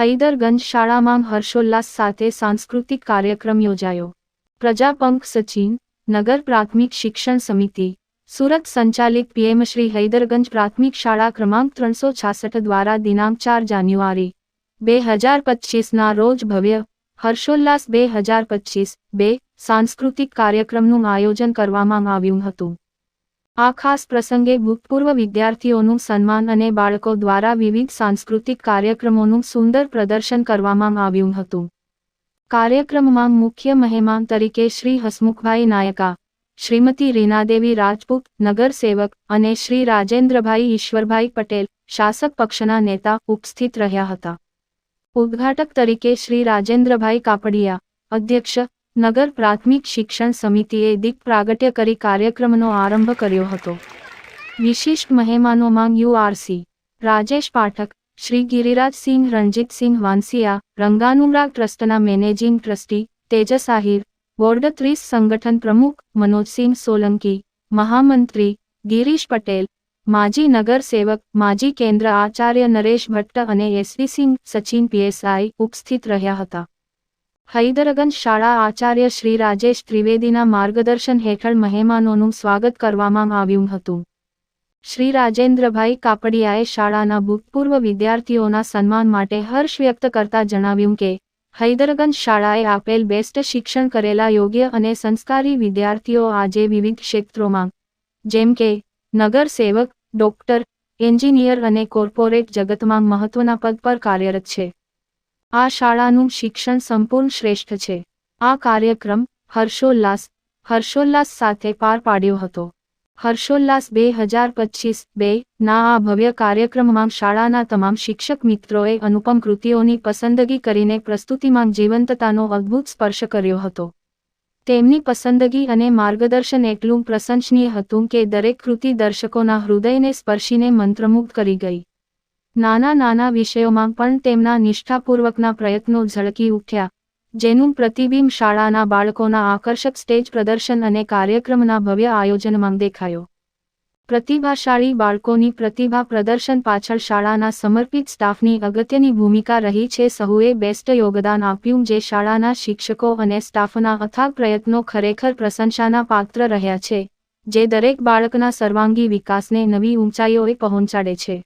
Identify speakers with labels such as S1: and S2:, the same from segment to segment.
S1: હૈદરગંજ શાળામાં હર્ષોલ્લાસ સાથે સાંસ્કૃતિક કાર્યક્રમ યોજાયો. પ્રજાપંખ સચિન, નગર પ્રાથમિક શિક્ષણ સમિતિ, સુરત સંચાલિત પીએમશ્રી હૈદરગંજ પ્રાથમિક શાળા ક્રમાંક 366 દ્વારા દિનાંક 4 જાન્યુઆરી 2025ના રોજ ભવ્ય હર્ષોલ્લાસ 2025 સાંસ્કૃતિક કાર્યક્રમનું આયોજન કરવામાં આવ્યું હતું. આ ખાસ પ્રસંગે ભૂતપૂર્વ વિદ્યાર્થીઓનું સન્માન અને બાળકો દ્વારા વિવિધ સાંસ્કૃતિક કાર્યક્રમોનું સુંદર પ્રદર્શન કરવામાં આવ્યું હતું. કાર્યક્રમમાં મુખ્ય મહેમાન તરીકે શ્રી હસમુખભાઈ નાયકા, શ્રીમતી રીનાદેવી રાજપૂત, નગરસેવક અને શ્રી રાજેન્દ્રભાઈ ઈશ્વરભાઈ પટેલ, શાસક પક્ષના નેતા ઉપસ્થિત રહ્યા હતા. ઉદ્ઘાટક તરીકે શ્રી રાજેન્દ્રભાઈ કાપડિયા, અધ્યક્ષ, નગર પ્રાથમિક શિક્ષણ સમિતિએ દીપ પ્રાગટ્ય કરી કાર્યક્રમનો આરંભ કર્યો હતો. વિશિષ્ટ મહેમાનોમાં યુઆરસી રાજેશ પાઠક, શ્રી ગિરિરાજસિંહ રણજીતસિંહ વાનસિયા, રંગાનુરાગ ટ્રસ્ટના managing trustee Tejas Ahir, board 30 સંગઠન પ્રમુખ મનોજસિંહ સોલંકી, મહામંત્રી ગિરીશ પટેલ, માજી નગર સેવક માજી કેન્દ્ર આચાર્ય નરેશ ભટ્ટ અને એસવી સિંહ સચિન પીએસઆઈ ઉપસ્થિત રહ્યા હતા. હૈદરગંજ શાળા આચાર્ય શ્રી રાજેશ ત્રિવેદીના માર્ગદર્શન હેઠળ મહેમાનોનું સ્વાગત કરવામાં આવ્યું હતું. શ્રી રાજેન્દ્રભાઈ કાપડિયાએ શાળાના ભૂતપૂર્વ વિદ્યાર્થીઓના સન્માન માટે હર્ષ વ્યક્ત કરતા જણાવ્યું કે હૈદરગંજ શાળાએ આપેલ બેસ્ટ શિક્ષણ કરેલા યોગ્ય અને સંસ્કારી વિદ્યાર્થીઓ આજે વિવિધ ક્ષેત્રોમાં જેમ કે નગર સેવક, ડોક્ટર, એન્જિનિયર અને કોર્પોરેટ જગતમાં મહત્વના પદ પર કાર્યરત છે. આ શાળાનું શિક્ષણ સંપૂર્ણ શ્રેષ્ઠ છે. આ કાર્યક્રમ હર્ષોલ્લાસ સાથે પાર પાડ્યો હતો. હર્ષોલ્લાસ 2025 ના આ ભવ્ય કાર્યક્રમમાં શાળાના તમામ શિક્ષક મિત્રોએ અનુપમ કૃતિઓની પસંદગી કરીને પ્રસ્તુતિમાં જીવંતતાનો અદ્ભુત સ્પર્શ કર્યો હતો. તેમની પસંદગી અને માર્ગદર્શન એટલું પ્રશંસનીય હતું કે દરેક કૃતિ દર્શકોના હૃદયને સ્પર્શીને મંત્રમુગ્ધ કરી ગઈ. નાના નાના વિષયોમાં પણ તેમના નિષ્ઠાપૂર્વકના પ્રયત્નો ઝળકી ઉઠ્યા, જેનું પ્રતિબિંબ શાળાના બાળકોના આકર્ષક સ્ટેજ પ્રદર્શન અને કાર્યક્રમના ભવ્ય આયોજનમાં દેખાયો. પ્રતિભાશાળી બાળકોની પ્રતિભા પ્રદર્શન પાછળ શાળાના સમર્પિત સ્ટાફની અગત્યની ભૂમિકા રહી છે. સહુએ બેસ્ટ યોગદાન આપ્યું, જે શાળાના શિક્ષકો અને સ્ટાફના અથાગ પ્રયત્નો ખરેખર પ્રશંસાના પાત્ર રહ્યા છે, જે દરેક બાળકના સર્વાંગી વિકાસને નવી ઊંચાઈઓએ પહોંચાડે છે.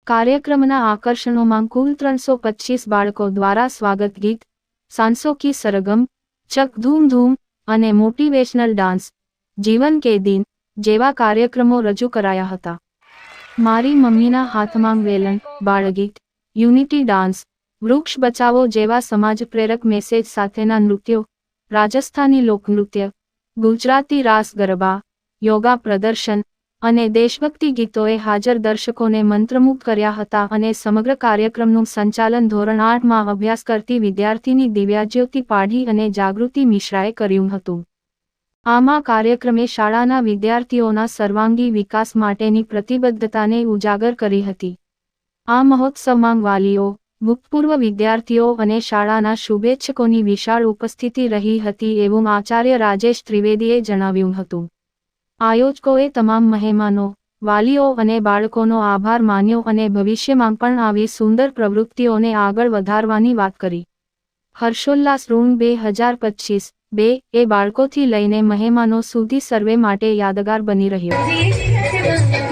S1: કાર્યક્રમના આકર્ષણોમાં કુલ 325 બાળકો દ્વારા સ્વાગત ગીત, સાંસોકી સરગમ, ચક ધૂમ ધૂમ અને મોટિવેશનલ ડાન્સ, જીવન કે દિન જેવા કાર્યક્રમો રજૂ કરાયા હતા. મારી મમ્મીના હાથમાં વેલણ, બાળગીત, યુનિટી ડાન્સ, વૃક્ષ બચાવો જેવા સમાજ પ્રેરક મેસેજ સાથેના નૃત્યો, રાજસ્થાની લોકનૃત્ય, ગુજરાતી રાસ ગરબા, યોગા પ્રદર્શન અને દેશભક્તિ ગીતોએ હાજર દર્શકોને મંત્રમુગ્ધ કર્યા હતા અને સમગ્ર કાર્યક્રમનું સંચાલન ધોરણ 8માં અભ્યાસ કરતી વિદ્યાર્થીની દિવ્યાજ્યોતિ પાઢી અને જાગૃતિ મિશ્રાએ કર્યું હતું. આમાં કાર્યક્રમે શાળાના વિદ્યાર્થીઓના સર્વાંગી વિકાસ માટેની પ્રતિબદ્ધતાને ઉજાગર કરી હતી. આ મહોત્સવમાં વાલીઓ, ભૂતપૂર્વ વિદ્યાર્થીઓ અને શાળાના શુભેચ્છકોની વિશાળ ઉપસ્થિતિ રહી હતી એવું આચાર્ય રાજેશ ત્રિવેદીએ જણાવ્યું હતું. આયોજકોએ તમામ મહેમાનો, વાલીઓ અને બાળકોનો આભાર માન્યો અને ભવિષ્યમાં પણ આવી સુંદર પ્રવૃત્તિઓને આગળ વધારવાની વાત કરી. હર્ષોલ્લાસ ઋણ 2025 એ બાળકોથી લઈને મહેમાનો સુધી સર્વે માટે યાદગાર બની રહ્યો.